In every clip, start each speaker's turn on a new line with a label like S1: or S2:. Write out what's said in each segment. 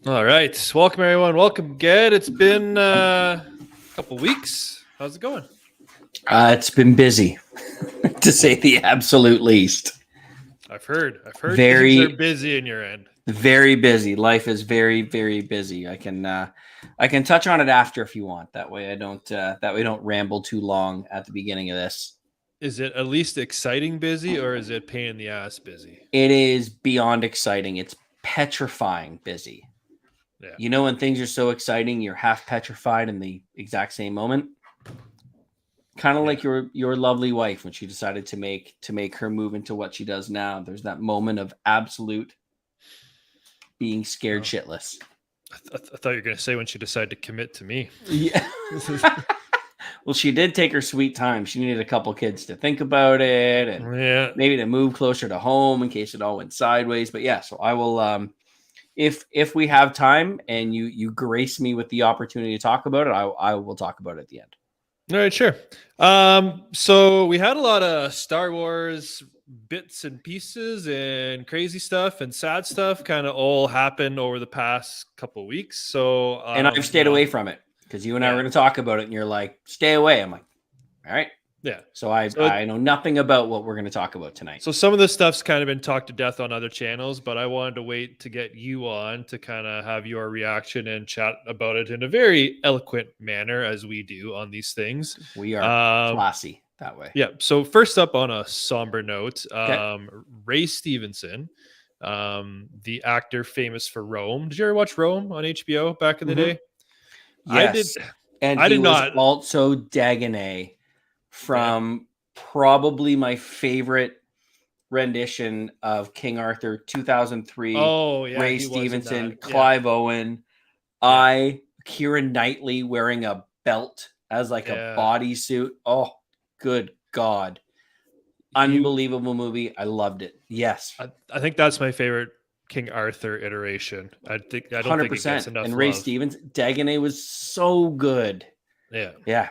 S1: All right. Welcome, everyone. Welcome again. It's been a couple weeks. How's it going?
S2: It's been busy, to say the absolute least.
S1: I've heard things
S2: Very,
S1: are busy in your end.
S2: very busy. Life is very, very busy. I can touch on it after if you want. That way I don't ramble too long at the beginning of this.
S1: Is it at least exciting busy or is it pain in the ass busy?
S2: It is beyond exciting. It's petrifying busy.
S1: Yeah.
S2: You know, when things are so exciting, you're half petrified in the exact same moment. Kind of like your lovely wife when she decided to make her move into what she does now. There's that moment of absolute being scared shitless.
S1: I thought you were going to say when she decided to commit to me.
S2: Yeah. Well, she did take her sweet time. She needed a couple kids to think about it and maybe to move closer to home in case it all went sideways. But yeah, so I will if we have time and you grace me with the opportunity to talk about it, I will talk about it at the end.
S1: All right, sure. So we had a lot of Star Wars bits and pieces and crazy stuff and sad stuff kind of all happened over the past couple of weeks. So
S2: and I've stayed away from it because you and I were going to talk about it, and you're like, "Stay away." I'm like, "All right."
S1: Yeah.
S2: So I know nothing about what we're going to talk about tonight.
S1: So some of this stuff's kind of been talked to death on other channels, but I wanted to wait to get you on to kind of have your reaction and chat about it in a very eloquent manner as we do on these things.
S2: We are classy that way.
S1: Yeah. So first up on a somber note, Ray Stevenson, the actor famous for Rome. Did you ever watch Rome on HBO back in the day?
S2: Yes. I did not. Also Dagonet from probably my favorite rendition of King Arthur 2003. Ray Stevenson, Clive Owen. Keira Knightley wearing a belt as like a bodysuit. Oh, good God. Unbelievable movie. I loved it. Yes.
S1: I think that's my favorite King Arthur iteration. I don't think it gets enough
S2: and Ray
S1: love.
S2: Stevenson, Dagonet was so good.
S1: Yeah.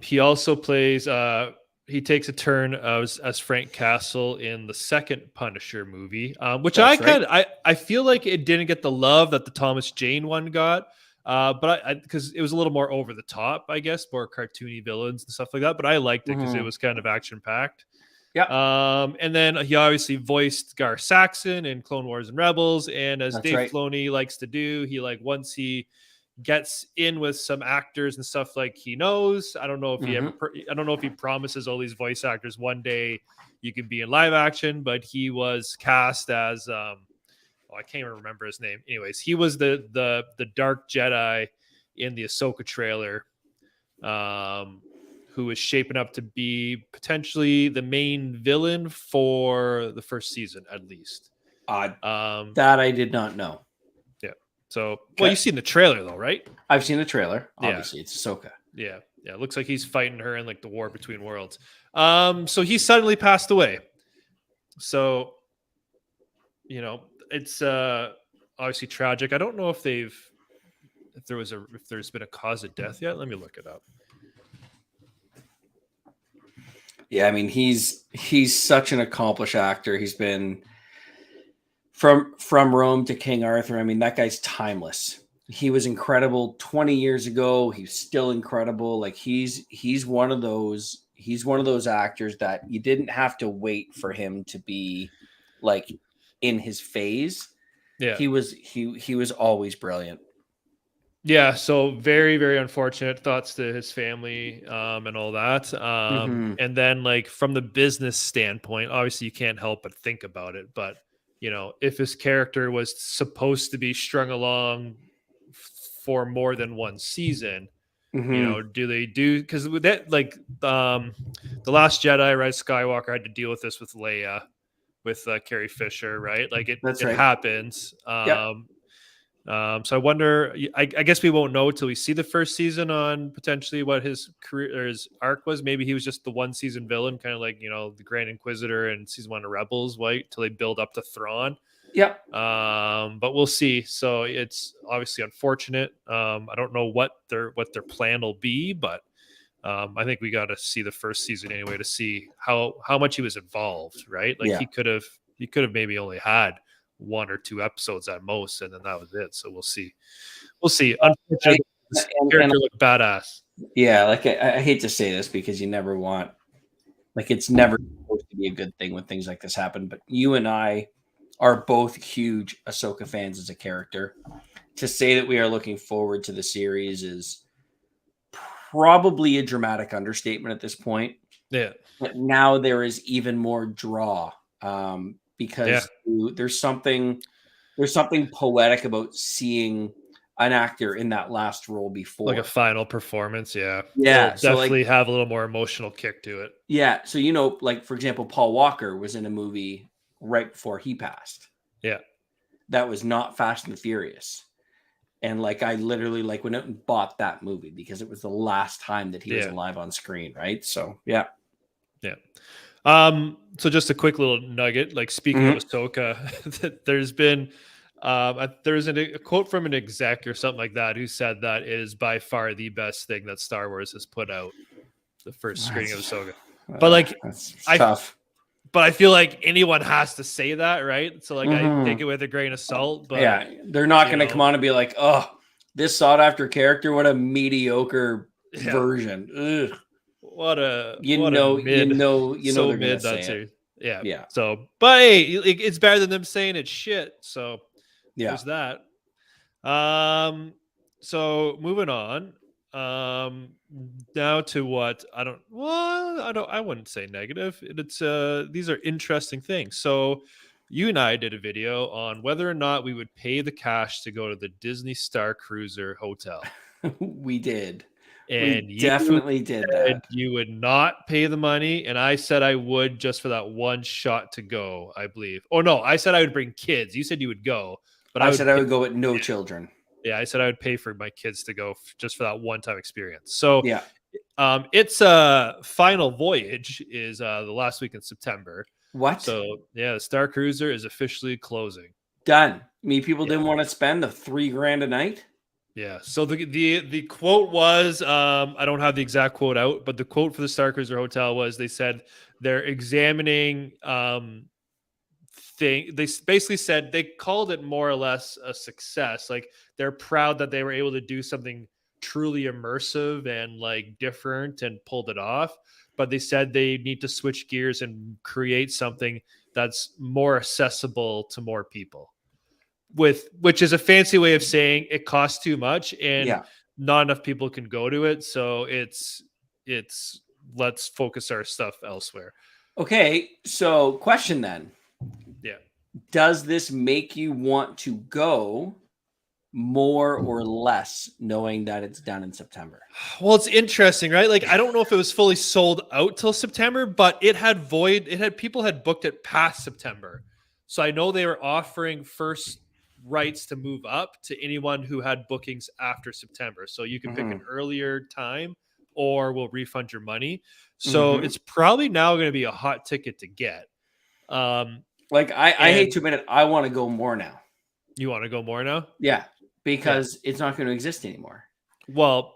S1: He also plays he takes a turn as Frank Castle in the second Punisher movie, which I feel like it didn't get the love that the Thomas Jane one got. But because it was a little more over the top, I guess, more cartoony villains and stuff like that. But I liked it because it was kind of action packed.
S2: Yeah.
S1: And then he obviously voiced Gar Saxon in Clone Wars and Rebels, and as Dave Filoni likes to do, he once he gets in with some actors and stuff he knows. I don't know if he I don't know if he promises all these voice actors one day you can be in live action, but he was cast as I can't even remember his name. Anyways, he was the Dark Jedi in the Ahsoka trailer, who is shaping up to be potentially the main villain for the first season, at least.
S2: That I did not know.
S1: So, well, you've seen the trailer though, right?
S2: I've seen the trailer. Obviously, it's Ahsoka.
S1: Yeah. It looks like he's fighting her in the War Between Worlds. So he suddenly passed away. So, it's obviously tragic. I don't know if there's been a cause of death yet. Let me look it up.
S2: Yeah, I mean he's such an accomplished actor. He's been from Rome to King Arthur. I mean, that guy's timeless. He was incredible 20 years ago. He's still incredible. He's one of those actors that you didn't have to wait for him to be in his phase. Yeah. He was always brilliant.
S1: Yeah, so very, very unfortunate. Thoughts to his family and all that. And then from the business standpoint, obviously you can't help but think about it, but if his character was supposed to be strung along for more than one season, do they do? Because with that, the Last Jedi, right? Skywalker had to deal with this with Leia, with Carrie Fisher, right? It happens. So I wonder. I guess we won't know until we see the first season on potentially what his career or his arc was. Maybe he was just the one season villain, kind of the Grand Inquisitor in season 1 of Rebels, right? Till they build up to Thrawn.
S2: Yeah.
S1: But we'll see. So it's obviously unfortunate. I don't know what their plan will be, but I think we got to see the first season anyway to see how much he was involved, right? He could have maybe only had 1 or 2 episodes at most, and then that was it. So we'll see. Unfortunately, this character looked badass.
S2: Yeah, like I hate to say this because you never want, like, it's never supposed to be a good thing when things like this happen, but you and I are both huge Ahsoka fans as a character. To say that we are looking forward to the series is probably a dramatic understatement at this point.
S1: Yeah.
S2: But now there is even more draw because there's something poetic about seeing an actor in that last role before,
S1: like a final performance. Yeah.
S2: So
S1: definitely have a little more emotional kick to it.
S2: Yeah. So, like, for example, Paul Walker was in a movie right before he passed.
S1: Yeah.
S2: That was not Fast and Furious. And like, I literally went out and bought that movie because it was the last time that he was alive on screen. Right. So, yeah.
S1: Yeah. So just a quick little nugget, like speaking of Ahsoka, there's been, there's a quote from an exec or something like that who said that it is by far the best thing that Star Wars has put out, the first screening of Ahsoka. But like,
S2: that's tough.
S1: But I feel like anyone has to say that, right? So like, I take it with a grain of salt. But
S2: yeah, they're not going to come on and be like, "Oh, this sought after character, what a mediocre version." Ugh.
S1: What a
S2: mid.
S1: So
S2: they're
S1: mid.
S2: That's it.
S1: Yeah. So, but hey, it's better than them saying it's shit. So there's that. So moving on. Now to what I wouldn't say negative. It's these are interesting things. So you and I did a video on whether or not we would pay the cash to go to the Disney Starcruiser Hotel.
S2: We did.
S1: And
S2: we definitely did that.
S1: You would not pay the money, and I said I would just for that one shot to go, I believe. Oh no, I said I would bring kids. You said you would go, but I said
S2: I would go with no children.
S1: Yeah, I said I would pay for my kids to go just for that one-time experience. So
S2: yeah,
S1: its final voyage is the last week in September.
S2: What?
S1: So yeah, the Starcruiser is officially closing.
S2: Done. I mean, people didn't want to spend the $3,000 a night.
S1: Yeah. So the quote was, I don't have the exact quote out, but the quote for the Starcruiser Hotel was, they said they're examining they basically said they called it more or less a success. Like, they're proud that they were able to do something truly immersive and like different and pulled it off. But they said they need to switch gears and create something that's more accessible to more people. Which is a fancy way of saying it costs too much and not enough people can go to it. So it's let's focus our stuff elsewhere.
S2: Okay, so question then.
S1: Yeah.
S2: Does this make you want to go more or less knowing that it's done in September?
S1: Well, it's interesting, right? Like, I don't know if it was fully sold out till September, but people had booked it past September. So I know they were offering first rights to move up to anyone who had bookings after September. So you can pick an earlier time or we'll refund your money. So it's probably now going to be a hot ticket to get.
S2: Like, I hate to admit it, I want to go more now.
S1: You want to go more now?
S2: Yeah, because it's not going to exist anymore.
S1: Well,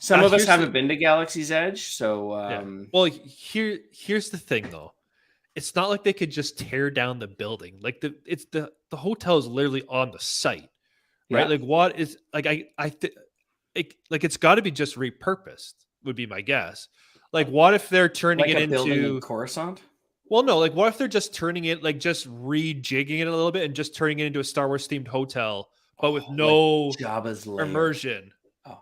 S2: some of us haven't been to Galaxy's Edge, so
S1: well, here's the thing though. It's not like they could just tear down the building. Like, the hotel is literally on the site, right? Like, what is like it's got to be just repurposed, would be my guess. Like, what if they're turning it into
S2: Coruscant?
S1: Well, no, like, what if they're just turning it, like, just rejigging it a little bit and just turning it into a Star Wars themed hotel, but with no
S2: like Jabba's lair.
S1: immersion?
S2: Oh.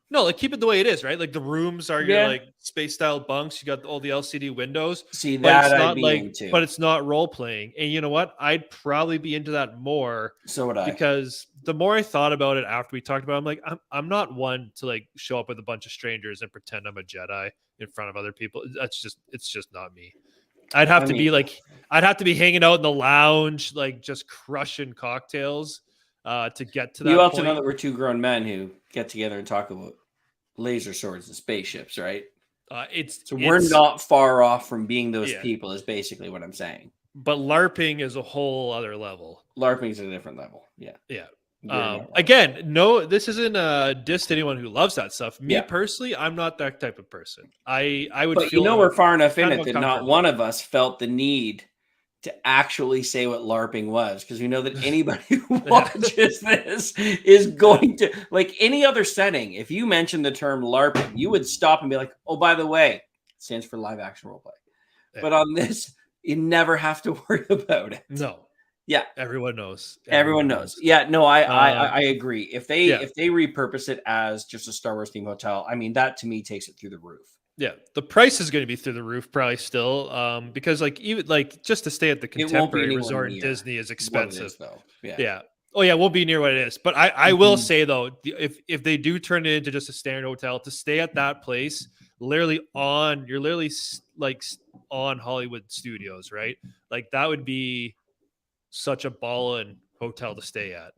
S1: No, like, keep it the way it is, right? Like, the rooms are your like space style bunks. You got all the LCD windows.
S2: See,
S1: but
S2: that
S1: it's not
S2: I'd be
S1: like,
S2: into.
S1: But it's not role playing. And you know what? I'd probably be into that more.
S2: So would I.
S1: Because the more I thought about it after we talked about it, I'm like, I'm not one to like show up with a bunch of strangers and pretend I'm a Jedi in front of other people. It's just not me. I'd have to be hanging out in the lounge, like just crushing cocktails to get to that.
S2: You also know that we're two grown men who get together and talk about laser swords and spaceships, right? We're not far off from being those people, is basically what I'm saying.
S1: But LARPing is a whole other level.
S2: LARPing is a different level. Yeah.
S1: Yeah. Again, no, this isn't a diss to anyone who loves that stuff. Me personally, I'm not that type of person. I would.
S2: But
S1: feel
S2: we're far enough in it that not one of us felt the need to actually say what LARPing was, because we know that anybody who watches this is going to, like any other setting, if you mention the term LARPing, you would stop and be like, oh, by the way, it stands for live action role play.
S1: Yeah.
S2: But on this, you never have to worry about it.
S1: No.
S2: Yeah.
S1: Everyone knows.
S2: Everyone knows. Yeah, no, I agree. If they repurpose it as just a Star Wars themed hotel, I mean, that to me takes it through the roof.
S1: Yeah, the price is going to be through the roof probably still, because like even like just to stay at the Contemporary Resort in Disney is expensive.
S2: Though.
S1: Yeah. Oh yeah, won't be near what it is. But I will say though, if they do turn it into just a standard hotel, to stay at that place, you're literally like on Hollywood Studios, right? Like that would be such a ballin' hotel to stay at.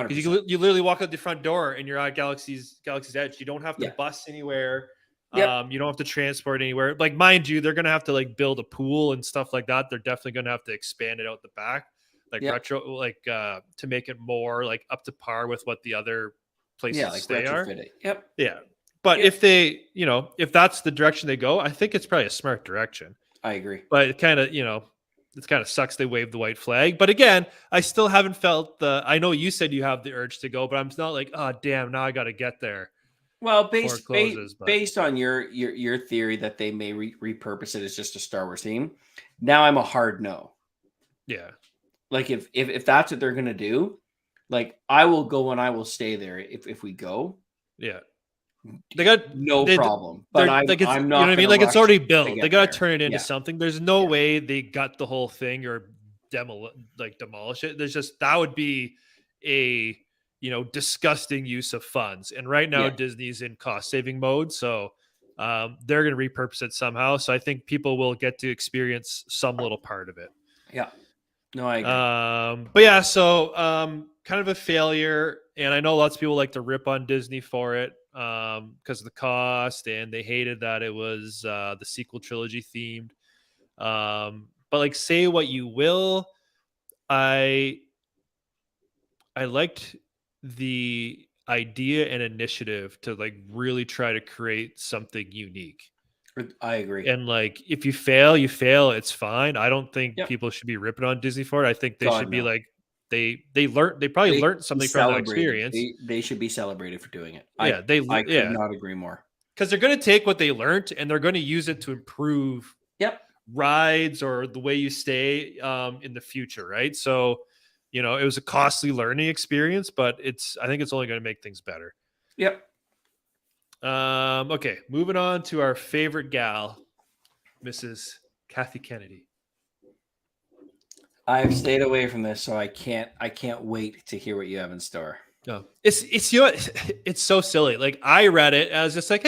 S1: Because you literally walk out the front door and you're at Galaxy's Edge. You don't have to bus anywhere.
S2: Yep.
S1: You don't have to transport anywhere. Like, mind you, they're gonna have to like build a pool and stuff like that. They're definitely gonna have to expand it out the back, like retro, like to make it more like up to par with what the other places
S2: like
S1: stay are.
S2: Yep.
S1: Yeah. But if they, if that's the direction they go, I think it's probably a smart direction.
S2: I agree.
S1: But it kind of, it kind of sucks they waved the white flag. But again, I still haven't felt I know you said you have the urge to go, but I'm not like, oh damn, now I got to get there.
S2: Well, based on your theory that they may repurpose it as just a Star Wars theme, now I'm a hard no.
S1: Yeah.
S2: Like if that's what they're gonna do, like I will go and I will stay there if we go.
S1: Yeah. They got
S2: no problem. But I'm not.
S1: You know what I mean? Like it's already built. They got to turn it into something. There's no way they gut the whole thing or demolish it. There's just that would be a disgusting use of funds. And right now Disney's in cost saving mode, so they're going to repurpose it somehow. So I think people will get to experience some little part of it.
S2: Yeah. No, I agree.
S1: But yeah, so kind of a failure, and I know lots of people like to rip on Disney for it because of the cost, and they hated that it was the sequel trilogy themed. But like, say what you will, I liked the idea and initiative to like really try to create something unique.
S2: I agree.
S1: And like, if you fail, you fail. It's fine. I don't think people should be ripping on Disney for it. I think they should be like, they probably learned something from that experience.
S2: They should be celebrated for doing it.
S1: Yeah,
S2: I could not agree more.
S1: Because they're going to take what they learned and they're going to use it to improve rides or the way you stay in the future, right? So, it was a costly learning experience, but I think it's only going to make things better.
S2: Yep.
S1: Okay, moving on to our favorite gal, Mrs. Kathleen Kennedy.
S2: I've stayed away from this, so I can't wait to hear what you have in store.
S1: No, it's so silly. Like I read it, I was just like,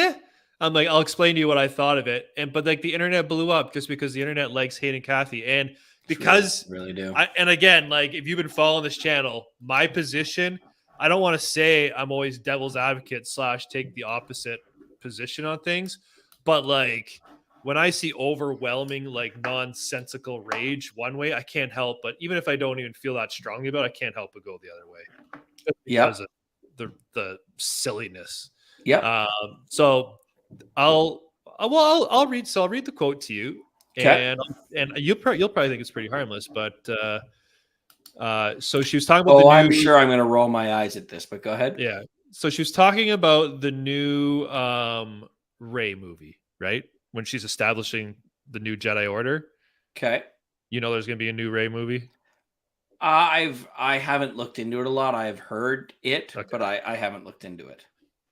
S1: I'm like, I'll explain to you what I thought of it, but like the internet blew up just because the internet likes hating Kathy, and because
S2: really do.
S1: And again, like if you've been following this channel, my position, I don't want to say I'm always devil's advocate / take the opposite position on things, but like when I see overwhelming like nonsensical rage one way, I can't help but, even if I don't even feel that strongly about it, I can't help but go the other way because of the silliness. So I'll read the quote to you. And you'll probably think it's pretty harmless, but so she was talking about
S2: I'm sure I'm going to roll my eyes at this, but go ahead.
S1: Yeah. So she was talking about the new Ray movie, right? When she's establishing the new Jedi Order.
S2: Okay.
S1: There's going to be a new Ray movie.
S2: I haven't looked into it a lot. I've heard it, but I haven't looked into it.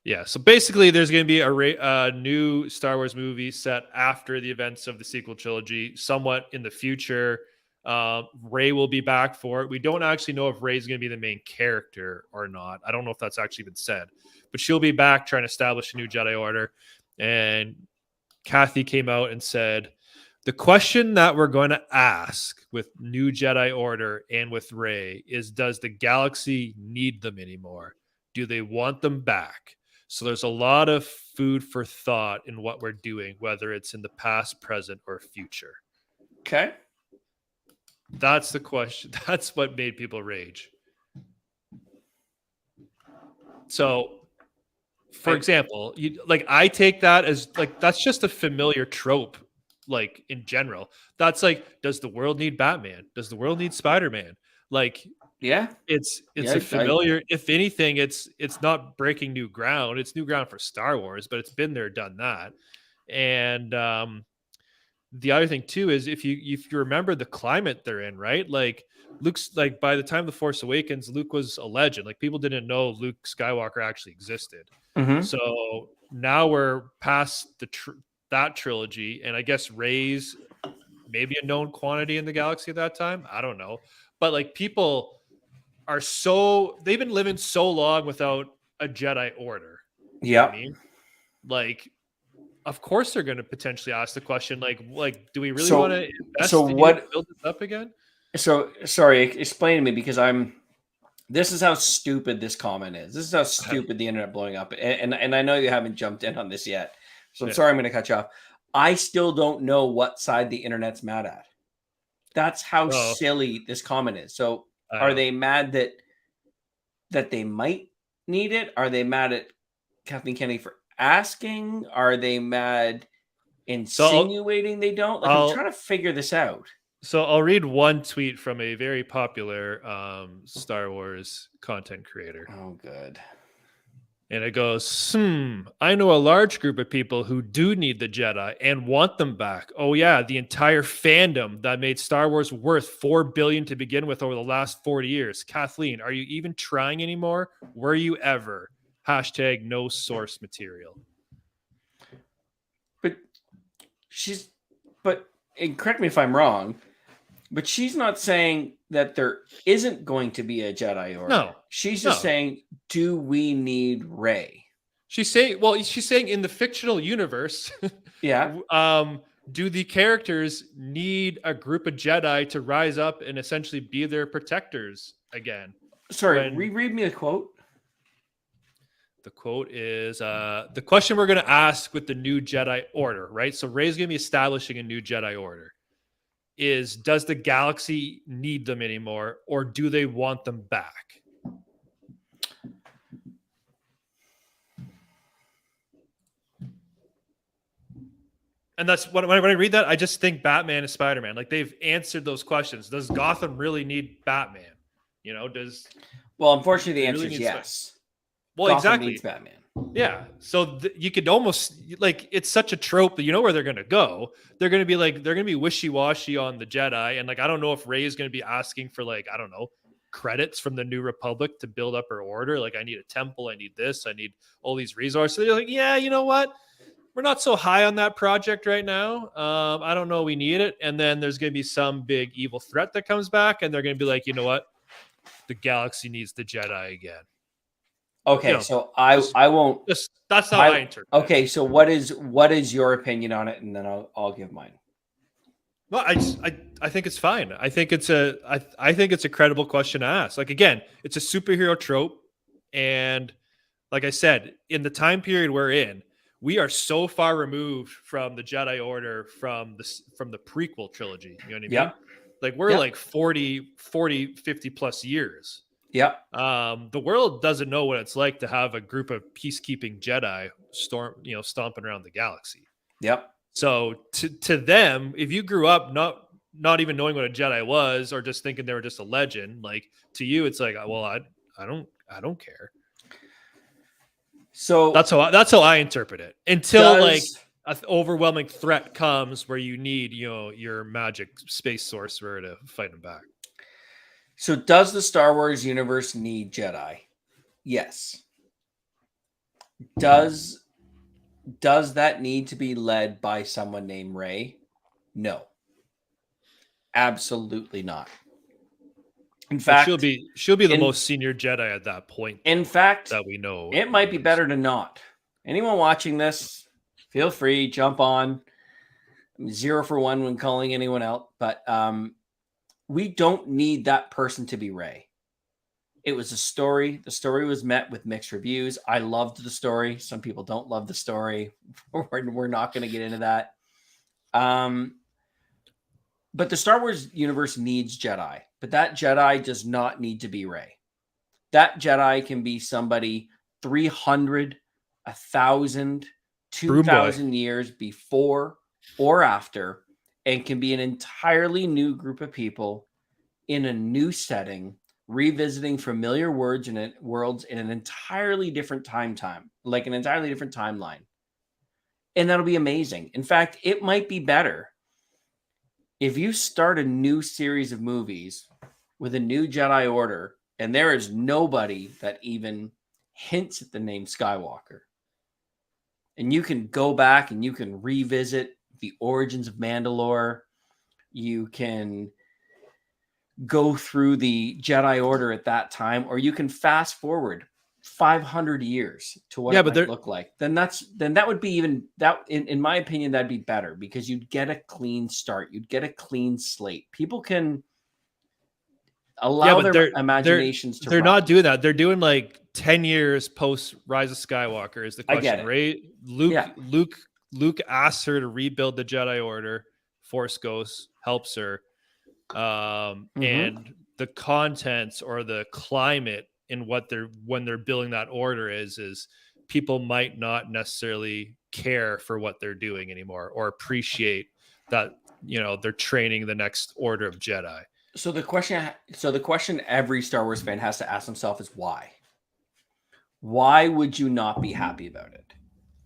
S1: Yeah, so basically there's going to be a new Star Wars movie set after the events of the sequel trilogy, somewhat in the future. Ray will be back for it. We don't actually know if Ray's going to be the main character or not. I don't know if that's actually been said, but she'll be back trying to establish a new Jedi Order. And Kathy came out and said, the question that we're going to ask with new Jedi Order and with Ray is, does the galaxy need them anymore? Do they want them back? So there's a lot of food for thought in what we're doing, whether it's in the past, present, or future.
S2: Okay.
S1: That's the question. That's what made people rage. So, for example, I take that as like, that's just a familiar trope. like in general. That's like, does the world need Batman? Does the world need Spider-Man? Like, it's a familiar. If anything, it's not breaking new ground. It's new ground for Star Wars, but it's been there, done that. And the other thing too is if you remember the climate they're in, right? Like Luke's like by the time the Force Awakens, Luke was a legend. Like people didn't know Luke Skywalker actually existed. So now we're past that trilogy, and I guess Rey's maybe a known quantity in the galaxy at that time. I don't know, but like people are they've been living so long without a Jedi Order. You know what I mean? Like, of course they're going to potentially ask the question, like, do we really want to invest in build this up again?
S2: So sorry, explain to me, because this is how stupid this comment is. This is how stupid the internet blowing up. And I know you haven't jumped in on this yet. So I'm sorry, I'm going to cut you off. I still don't know what side the internet's mad at. That's how silly this comment is. So are they mad that they might need it? Are they mad at Kathleen Kennedy for asking? Are they mad insinuating they don't? Like, I'm trying to figure this out.
S1: So I'll read one tweet from a very popular Star Wars content creator.
S2: Oh, good.
S1: And it goes, I know a large group of people who do need the Jedi and want them back. Oh yeah, the entire fandom that made Star Wars worth $4 billion to begin with over the last 40 years. Kathleen, are you even trying anymore? Were you ever? # no source material.
S2: But and correct me if I'm wrong, but she's not saying that there isn't going to be a Jedi Order.
S1: No.
S2: She's just saying, do we need Rey?
S1: She's saying in the fictional universe, do the characters need a group of Jedi to rise up and essentially be their protectors again?
S2: Sorry, reread me a quote.
S1: The quote is, the question we're going to ask with the new Jedi Order, right? So Rey's going to be establishing a new Jedi Order. Is, does the galaxy need them anymore, or do they want them back? And that's when I read that, I just think Batman and Spider-Man. Like, they've answered those questions. Does Gotham really need Batman? You know,
S2: well, unfortunately, the answer is yes.
S1: Well,
S2: Gotham
S1: exactly.
S2: needs Batman.
S1: Yeah. So you could almost, like, it's such a trope that you know where they're going to go. They're going to be wishy-washy on the Jedi. And like, I don't know if Rey is going to be asking for, like, I don't know, credits from the New Republic to build up her order. Like, I need a temple. I need this. I need all these resources. So they're like, yeah, you know what? We're not so high on that project right now. I don't know. We need it. And then there's going to be some big evil threat that comes back. And they're going to be like, you know what? The galaxy needs the Jedi again.
S2: Okay, you know, so I won't.
S1: That's how I interpret.
S2: Okay, so what is your opinion on it, and then I'll give mine.
S1: Well, I think it's fine. I think it's a credible question to ask. Like, again, it's a superhero trope, and like I said, in the time period we're in, we are so far removed from the Jedi Order from the prequel trilogy. You know what I mean?
S2: Yeah.
S1: Like, we're like 40, 50 plus years.
S2: Yeah.
S1: The world doesn't know what it's like to have a group of peacekeeping Jedi stomping around the galaxy.
S2: Yep.
S1: So to them, if you grew up not even knowing what a Jedi was, or just thinking they were just a legend, like, to you, it's like, well, I don't care.
S2: So
S1: that's how I interpret it. Until like an overwhelming threat comes where you need, your magic space sorcerer to fight them back.
S2: So does the Star Wars universe need Jedi? Yes. Does that need to be led by someone named Rey? No. Absolutely not. In fact,
S1: she'll be the most senior Jedi at that point.
S2: In fact,
S1: that we know.
S2: It might be better to not. Anyone watching this, feel free, jump on. I'm 0 for 1 when calling anyone out, but we don't need that person to be Rey. It was a story. The story was met with mixed reviews. I loved the story. Some people don't love the story. We're not going to get into that. But the Star Wars universe needs Jedi. But that Jedi does not need to be Rey. That Jedi can be somebody 300, 1,000, 2,000 years before or after, and can be an entirely new group of people in a new setting, revisiting familiar words and worlds in an entirely different like an entirely different timeline. And that'll be amazing. In fact, it might be better if you start a new series of movies with a new Jedi Order and there is nobody that even hints at the name Skywalker. And you can go back and you can revisit the origins of Mandalore. You can go through the Jedi Order at that time, or you can fast forward 500 years to what it might look like. Then that would be even that. In my opinion, that'd be better because you'd get a clean start. You'd get a clean slate. People can allow their imaginations to.
S1: They're
S2: run.
S1: not doing that. They're doing like 10 years post Rise of Skywalker. Is the question? Luke asks her to rebuild the Jedi Order. Force Ghost helps her. And the contents or the climate in when they're building that order is people might not necessarily care for what they're doing anymore or appreciate that, they're training the next order of Jedi.
S2: So the question every Star Wars fan has to ask himself is why? Why would you not be happy about it?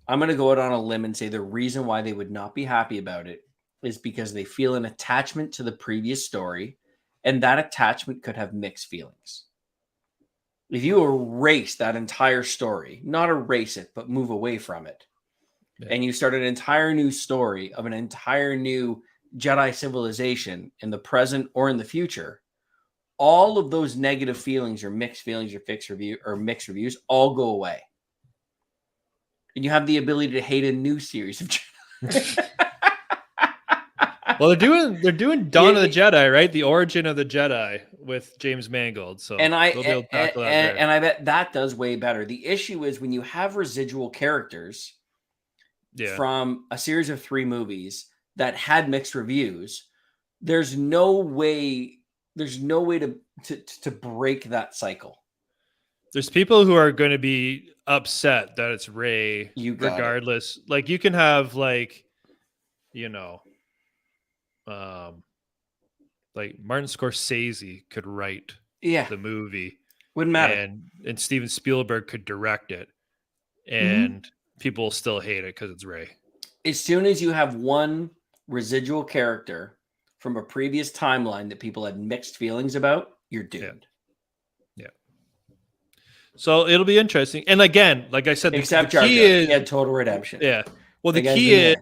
S2: I'm going to go out on a limb and say the reason why they would not be happy about it is because they feel an attachment to the previous story, and that attachment could have mixed feelings. If you erase that entire story, not erase it, but move away from it, and you start an entire new story of an entire new Jedi civilization in the present or in the future, all of those negative feelings or mixed feelings or mixed reviews all go away. And you have the ability to hate a new series of Jedi.
S1: Well, they're doing Dawn of the Jedi, right? The Origin of the Jedi with James Mangold. So
S2: I bet that does way better. The issue is when you have residual characters from a series of 3 movies that had mixed reviews, there's no way to break that cycle.
S1: There's people who are going to be upset that it's Ray regardless. Like you can have like Martin Scorsese could write the movie.
S2: Wouldn't matter.
S1: And Steven Spielberg could direct it. And people still hate it because it's Ray.
S2: As soon as you have one residual character from a previous timeline that people had mixed feelings about, you're doomed.
S1: Yeah. So it'll be interesting. And again, like I said, the key is...
S2: He had total redemption.
S1: Yeah. Well, the key is...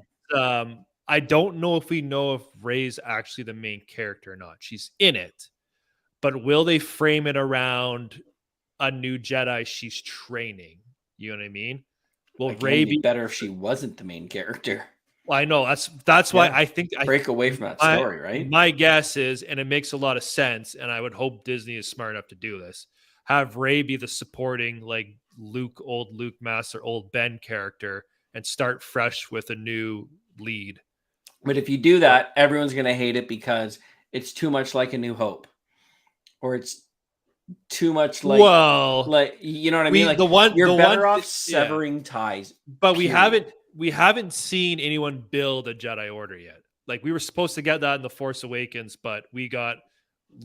S1: I don't know if we know if Rey's actually the main character or not. She's in it. But will they frame it around a new Jedi she's training? You know what I mean? Will Rey be
S2: better if she wasn't the main character?
S1: Well, I know that's why I think
S2: break away from that story, right?
S1: My guess is, and it makes a lot of sense, and I would hope Disney is smart enough to do this. Have Rey be the supporting, like old Luke Master, old Ben character, and start fresh with a new lead.
S2: But if you do that, everyone's going to hate it because it's too much like A New Hope, or it's too much like, you know what I mean? Like you're better off severing ties.
S1: But period. we haven't seen anyone build a Jedi Order yet. Like we were supposed to get that in The Force Awakens, but we got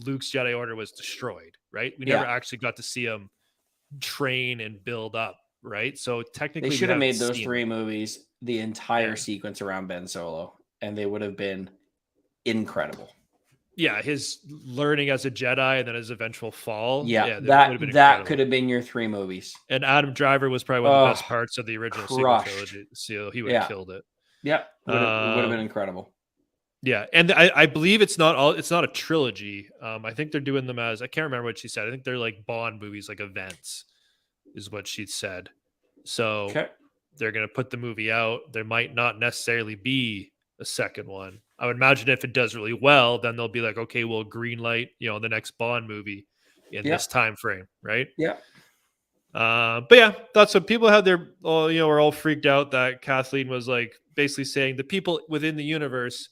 S1: Luke's Jedi Order was destroyed, right? We never actually got to see him train and build up, right? So technically,
S2: they should have made those 3 movies the entire sequence around Ben Solo. And they would have been incredible.
S1: Yeah, his learning as a Jedi and then his eventual fall.
S2: That could have been your 3 movies.
S1: And Adam Driver was probably one of the best parts of the original sequel trilogy. So he would have killed it.
S2: Yeah, would have been incredible.
S1: Yeah, and I believe it's not a trilogy. I think they're doing them as, I can't remember what she said. I think they're like Bond movies, like events, is what she said. So they're going to put the movie out. There might not necessarily be a second one. I would imagine if it does really well, then they'll be like, okay, we'll green light, the next Bond movie in this time frame, right?
S2: Yeah.
S1: But yeah, that's what people had their, were all freaked out that Kathleen was like basically saying the people within the universe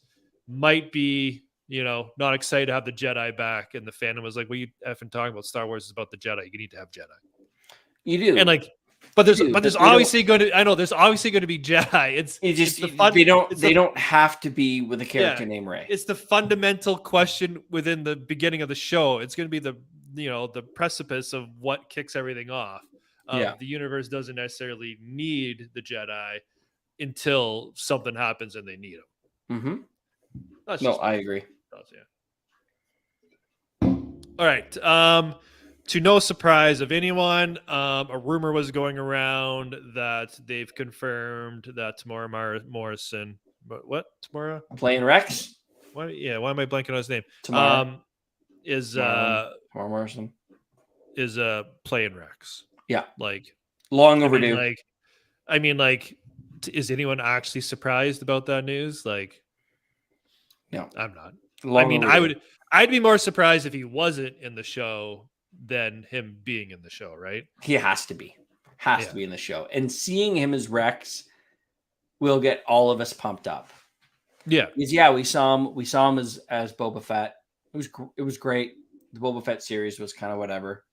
S1: might be, not excited to have the Jedi back. And the fandom was like, what are you effing talking about? Star Wars is about the Jedi. You need to have Jedi.
S2: You do.
S1: And like, But there's obviously going to, I know there's obviously going to be Jedi. It's the fun,
S2: they don't have to be with a character named Ray.
S1: It's the fundamental question within the beginning of the show. It's going to be the precipice of what kicks everything off. The universe doesn't necessarily need the Jedi until something happens and they need them.
S2: I agree.
S1: All right. To no surprise of anyone, a rumor was going around that they've confirmed that Tamora Morrison. What? Tamora?
S2: Playing Rex?
S1: Why am I blanking on his name?
S2: Tamora.
S1: Tamora
S2: Morrison.
S1: Is playing Rex.
S2: Yeah.
S1: Like,
S2: long overdue.
S1: Is anyone actually surprised about that news? Like,
S2: no,
S1: I'm not.
S2: Overdue.
S1: I'd be more surprised if he wasn't in the show than him being in the show, right?
S2: He has to be. To be in the show. And seeing him as Rex will get all of us pumped up.
S1: Yeah.
S2: Because, we saw him as Boba Fett. It was great. The Boba Fett series was kind of whatever.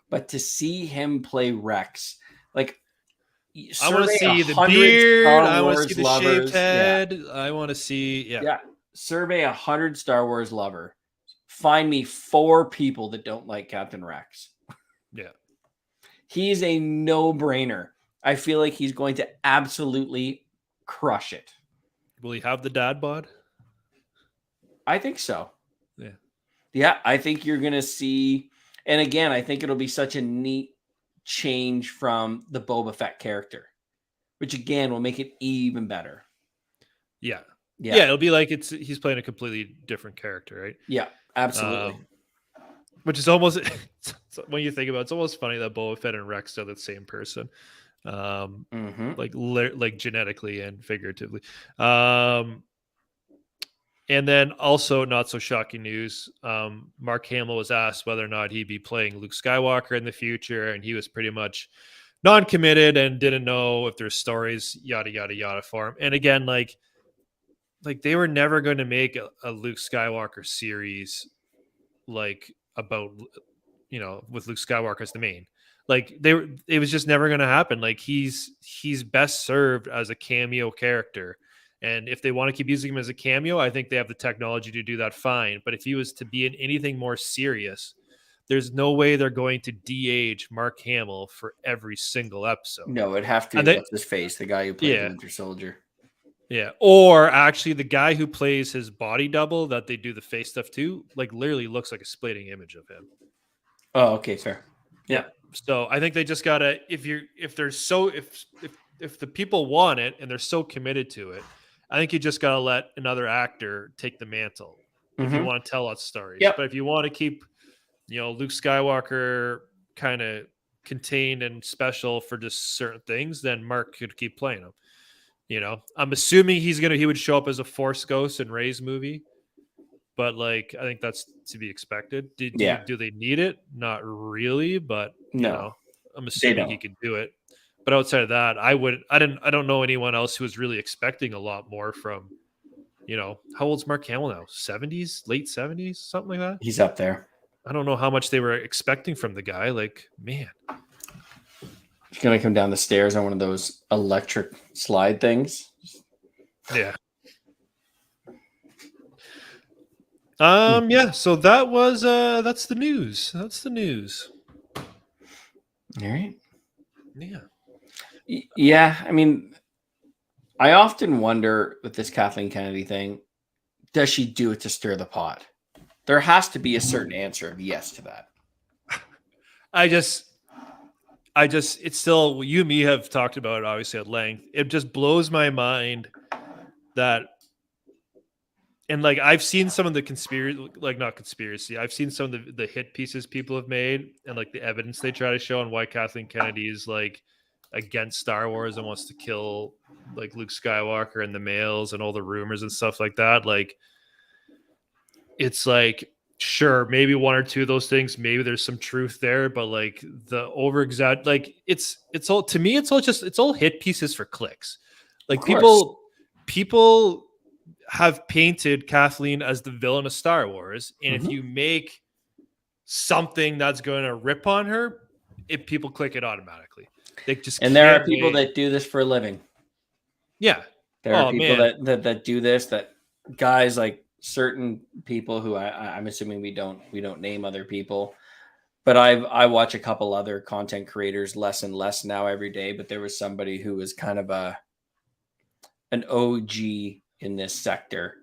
S2: But to see him play Rex, like,
S1: I want to see the beard. I want to see the shaved head. Yeah. I want to see,
S2: Survey 100 Star Wars lover. Find me 4 people that don't like Captain Rex.
S1: Yeah.
S2: He's a no-brainer. I feel like he's going to absolutely crush it.
S1: Will he have the dad bod?
S2: I think so.
S1: Yeah.
S2: Yeah, I think you're going to see... And again, I think it'll be such a neat change from the Boba Fett character, which again will make it even better.
S1: Yeah. It'll be like he's playing a completely different character, right?
S2: Yeah, absolutely.
S1: Which is almost, when you think about it, it's almost funny that Boba Fett and Rex are the same person, like genetically and figuratively. And then also, not so shocking news, Mark Hamill was asked whether or not he'd be playing Luke Skywalker in the future, and he was pretty much non-committed and didn't know if there's stories, yada, yada, yada for him. And again, like they were never going to make a Luke Skywalker series like about, with Luke Skywalker as the main. Like it was just never going to happen. Like he's best served as a cameo character. And if they want to keep using him as a cameo, I think they have the technology to do that fine. But if he was to be in anything more serious, there's no way they're going to de-age Mark Hamill for every single episode.
S2: No, it'd have to be what's his face, the guy who played the Winter Soldier.
S1: Yeah. Or actually the guy who plays his body double that they do the face stuff to, like literally looks like a splitting image of him.
S2: Oh, okay, fair. Yeah.
S1: So I think they just gotta, if the people want it and they're so committed to it, I think you just gotta let another actor take the mantle if you want to tell us stories.
S2: Yep.
S1: But if you want to keep, Luke Skywalker kind of contained and special for just certain things, then Mark could keep playing him. I'm assuming he would show up as a Force ghost in Rey's movie, but like I think that's to be expected. Do they need it? Not really, but I'm assuming he could do it. But outside of that, I don't know anyone else who was really expecting a lot more from, how old's Mark Hamill now? 70s, late 70s, something like that.
S2: He's up there.
S1: I don't know how much they were expecting from the guy. Like, man.
S2: He's going to come down the stairs on one of those electric slide things.
S1: Yeah. So that was that's the news.
S2: All right.
S1: Yeah.
S2: Yeah, I mean, I often wonder with this Kathleen Kennedy thing, does she do it to stir the pot? There has to be a certain answer of yes to that.
S1: It's still, you and me have talked about it obviously at length. It just blows my mind that, and like I've seen some of the I've seen some of the hit pieces people have made and like the evidence they try to show on why Kathleen Kennedy is like against Star Wars and wants to kill like Luke Skywalker and the males and all the rumors and stuff like that. Like, it's like, sure, maybe one or two of those things, maybe there's some truth there, but like the like it's all, to me, it's all hit pieces for clicks. Like people have painted Kathleen as the villain of Star Wars. And if you make something that's going to rip on her, people click it automatically. They just
S2: And there are
S1: can't
S2: people
S1: wait.
S2: that do this for a living.
S1: Yeah.
S2: There are
S1: Oh
S2: people
S1: man.
S2: that do this, that guys like certain people who I'm assuming we don't name other people, but I watch a couple other content creators less and less now every day. But there was somebody who was kind of an OG in this sector.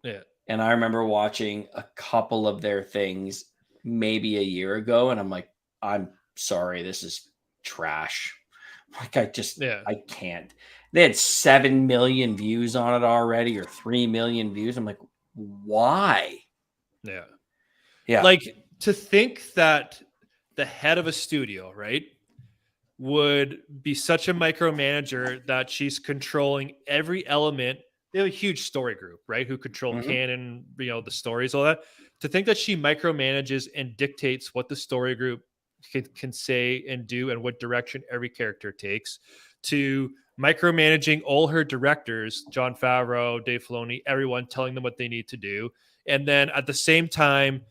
S1: Yeah.
S2: And I remember watching a couple of their things maybe a year ago, and I'm like, I'm sorry, this is trash. Like
S1: Yeah.
S2: I can't. They had 7 million views on it already, or 3 million views. I'm like, why?
S1: Yeah.
S2: Yeah.
S1: Like, to think that the head of a studio, right, would be such a micromanager that she's controlling every element. They have a huge story group, right, who control
S2: Mhm.
S1: canon, the stories, all that. To think that she micromanages and dictates what the story group can say and do and what direction every character takes, to micromanaging all her directors, Jon Favreau, Dave Filoni, everyone, telling them what they need to do. And then at the same time,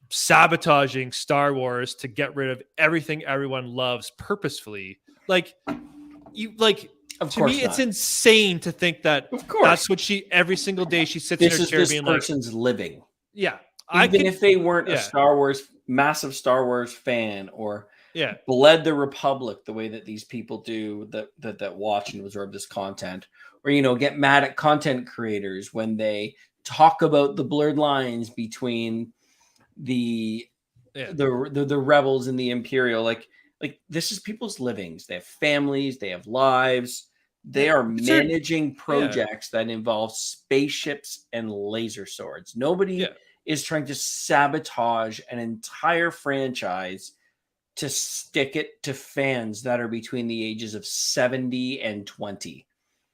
S1: sabotaging Star Wars to get rid of everything everyone loves purposefully. Like,
S2: Of
S1: to
S2: course
S1: me, it's
S2: not.
S1: insane to think that
S2: Of course.
S1: that's what she every single day she sits in
S2: This
S1: her
S2: is
S1: chair
S2: this
S1: being like,
S2: person's living.
S1: yeah, I
S2: Even
S1: could,
S2: if they weren't a
S1: yeah,
S2: massive Star Wars fan, or
S1: yeah,
S2: bled the Republic the way that these people do that watch and absorb this content, or get mad at content creators when they talk about the blurred lines between the
S1: yeah,
S2: the rebels and the Imperial. Like this is people's livings. They have families, they have lives. They
S1: yeah.
S2: are
S1: It's her,
S2: managing
S1: yeah,
S2: projects that involve spaceships and laser swords. Nobody
S1: yeah,
S2: is trying to sabotage an entire franchise to stick it to fans that are between the ages of 70 and 20.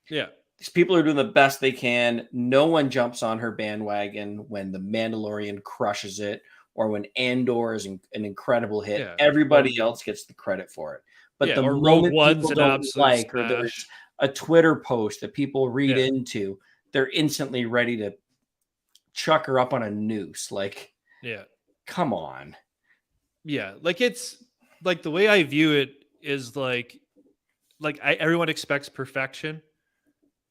S1: yeah,
S2: These people are doing the best they can. No one jumps on her bandwagon when The Mandalorian crushes it, or when Andor is an incredible hit.
S1: yeah, or
S2: Everybody else gets the credit for it. But
S1: yeah,
S2: the
S1: or Rogue
S2: moment
S1: One's
S2: people
S1: an
S2: don't
S1: absolute
S2: like, or there's
S1: smash.
S2: a Twitter post that people read
S1: Yeah,
S2: into, they're instantly ready to chuck her up on a noose. Like,
S1: yeah,
S2: come on.
S1: yeah. Like, it's like, the way I view it is everyone expects perfection,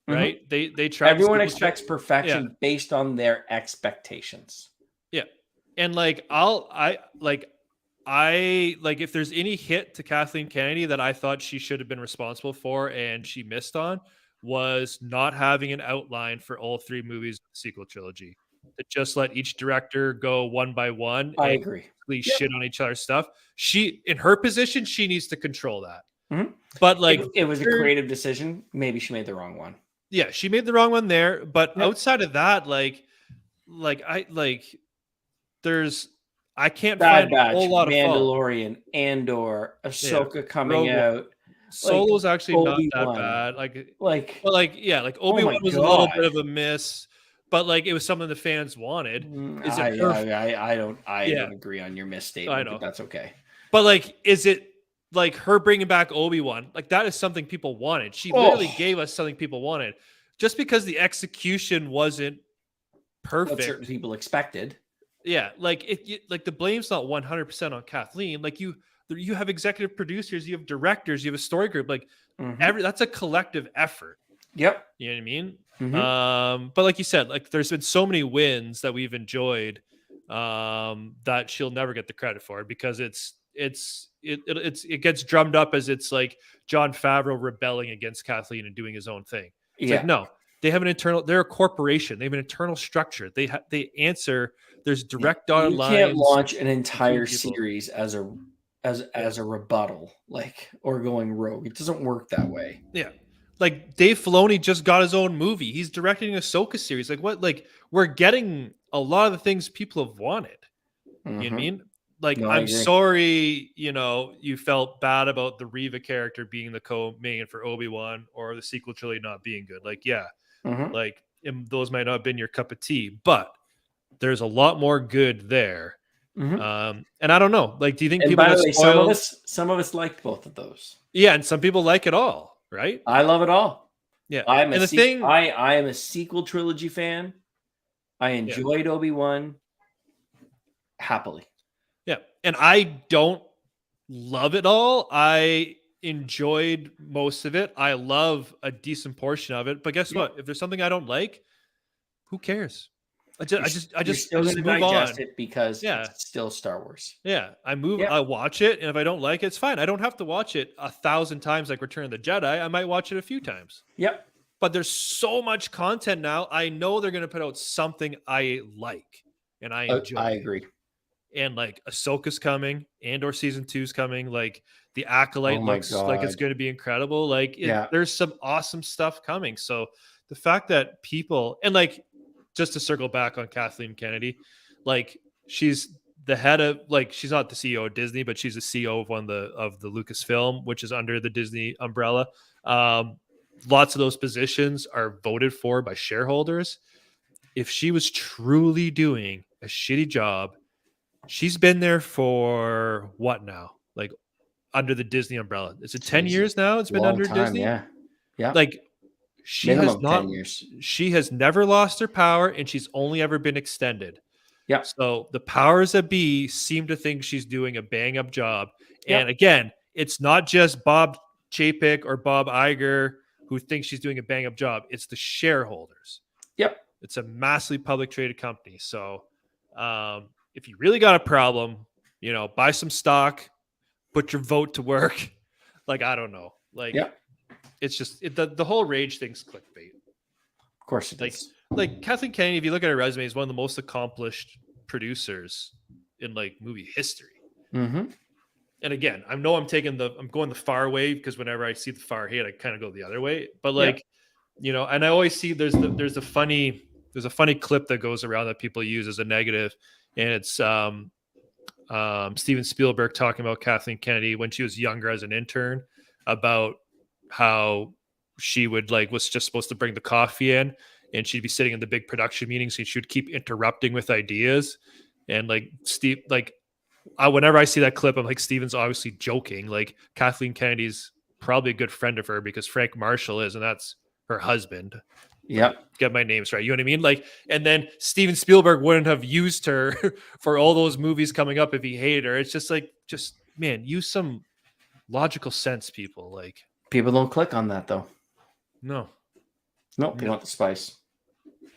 S2: Mhm.
S1: right? They try to
S2: Everyone
S1: sequel
S2: expects
S1: yeah,
S2: perfection based on their expectations.
S1: yeah. And like I like, if there's any hit to Kathleen Kennedy that I thought she should have been responsible for and she missed on, was not having an outline for all three movies of the sequel trilogy. To just let each director go one by one
S2: I
S1: and
S2: agree.
S1: basically
S2: Yep.
S1: shit on each other's stuff. She, in her position, she needs to control that.
S2: Mhm.
S1: But like,
S2: It was a creative decision. Maybe she made the wrong one.
S1: yeah, she made the wrong one there. But
S2: Yep.
S1: outside of that, like there's I can't
S2: Bad
S1: find a whole
S2: Batch,
S1: lot of fault.
S2: Andor,
S1: Yeah,
S2: Ahsoka coming
S1: Rogue One.
S2: out, like
S1: Solo's actually not that
S2: Obi-Wan.
S1: bad. Like,
S2: Like,
S1: but like, yeah, like
S2: oh
S1: Obi-Wan
S2: my
S1: was a little bit
S2: god.
S1: of a miss, but like, it was something the fans wanted. Is it her?
S2: I
S1: Yeah,
S2: don't agree on your
S1: I
S2: misstatement, but
S1: know.
S2: that's okay.
S1: But like, is it like her bringing back Obi-Wan? Like, that is something people wanted. She literally
S2: Oh,
S1: gave us something people wanted. Just because the execution wasn't
S2: what certain
S1: perfect.
S2: people expected.
S1: Yeah, like, like, the blame's not 100% on Kathleen. Like, you have executive producers, you have directors, you have a story group. Like,
S2: Mhm.
S1: that's a collective effort.
S2: Yep.
S1: You know what I mean?
S2: Mhm.
S1: But like you said, like, there's been so many wins that we've enjoyed, that she'll never get the credit for, because it gets drummed up as it's like Jon Favreau rebelling against Kathleen and doing his own thing. It's like,
S2: Yeah.
S1: no, they're a corporation. They have an internal structure. They answer. There's direct dotted
S2: You can't
S1: lines
S2: launch an
S1: between
S2: entire
S1: people.
S2: series as a
S1: Yeah.
S2: as a rebuttal, like, or going rogue. It doesn't work that way.
S1: Yeah. Like, Dave Filoni just got his own movie. He's directing a Ahsoka series. Like, what? Like, we're getting a lot of the things people have wanted. You know what I
S2: Mhm.
S1: mean? Like,
S2: No, I
S1: I'm
S2: agree.
S1: sorry, you felt bad about the Reva character being the co-main for Obi-Wan, or the sequel trilogy not being good. Like, yeah,
S2: Mhm.
S1: like, those might not have been your cup of tea, but there's a lot more good there.
S2: Mhm.
S1: And I don't know. Like, do you think
S2: And
S1: people
S2: by the
S1: get
S2: way,
S1: spoiled?
S2: some of us liked both of those.
S1: Yeah, and some people like it all, right?
S2: I love it all.
S1: Yeah.
S2: I'm a
S1: And the thing,
S2: I am a sequel trilogy fan. I
S1: yeah,
S2: enjoyed Obi-Wan happily.
S1: yeah. And I don't love it all. enjoyed most of it. I love a decent portion of it, but guess what? If there's something I don't like, who cares? I
S2: You're
S1: just
S2: still going to
S1: move
S2: digest
S1: on.
S2: it because
S1: Yeah.
S2: it's still Star Wars.
S1: Yeah. I watch it, and if I don't like it, it's fine. I don't have to watch it 1,000 times like Return of the Jedi. I might watch it a few times.
S2: Yep.
S1: But there's so much content now. I know they're going to put out something I like and I enjoy.
S2: I agree.
S1: And like Ahsoka's coming, Andor season 2 is coming. Like the Acolyte looks like it's going to be incredible. Like there's some awesome stuff coming. So the fact that people, and like, just to circle back on Kathleen Kennedy, like she's the head of, like, she's not the CEO of Disney, but she's the CEO of one of the Lucasfilm, which is under the Disney umbrella. Lots of those positions are voted for by shareholders. If she was truly doing a shitty job, she's been there for what now? Like under the Disney umbrella. Is it 10 years now? It's been under Disney.
S2: Yeah. Yeah.
S1: Like she has not, 10 years. She has never lost her power, and she's only ever been extended.
S2: Yeah.
S1: So the powers that be seem to think she's doing a bang up job. And again, it's not just Bob Chapek or Bob Iger who thinks she's doing a bang up job. It's the shareholders.
S2: Yep.
S1: It's a massively public traded company. So if you really got a problem, buy some stock, put your vote to work. Like, I don't know. Like, it's just the whole rage thing's clickbait.
S2: Of course it is.
S1: Like Kathleen Kennedy, if you look at her resume, is one of the most accomplished producers in like movie history.
S2: Mm-hmm.
S1: And again, I know I'm going the far way, because whenever I see the far hate, I kind of go the other way. But like, and I always see there's a funny clip that goes around that people use as a negative, and it's Steven Spielberg talking about Kathleen Kennedy when she was younger as an intern, about how she would was just supposed to bring the coffee in, and she'd be sitting in the big production meetings, and she would keep interrupting with ideas. And whenever I see that clip, I'm like, Steven's obviously joking. Like, Kathleen Kennedy's probably a good friend of her because Frank Marshall is, and that's her husband.
S2: Yep.
S1: Get my names right. You know what I mean? Like, and then Steven Spielberg wouldn't have used her for all those movies coming up if he hated her. It's just man, use some logical sense, people. Like,
S2: people don't click on that though.
S1: No,
S2: they want the spice.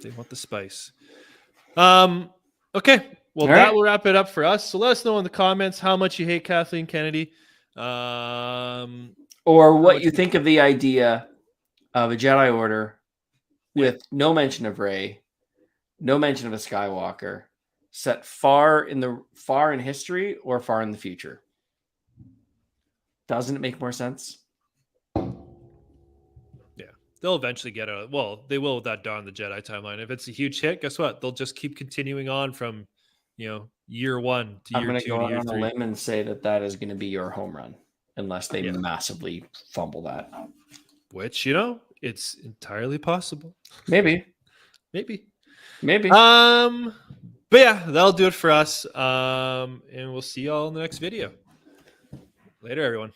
S1: They want the spice. Okay. Well, will wrap it up for us. So let us know in the comments how much you hate Kathleen Kennedy.
S2: Or what you think of the idea of a Jedi Order with no mention of Ray, no mention of a Skywalker, set far in history or far in the future. Doesn't it make more sense?
S1: Yeah. They'll eventually get out. Well, they will with that Dawn of the Jedi timeline. If it's a huge hit, guess what? They'll just keep continuing on from, year 1 to year 2
S2: I'm going to go
S1: to year
S2: on
S1: 3.
S2: a limb and say that is going to be your home run, unless they massively fumble that. Which,
S1: it's entirely possible.
S2: Maybe.
S1: But yeah, that'll do it for us. And we'll see y'all in the next video. Later, everyone.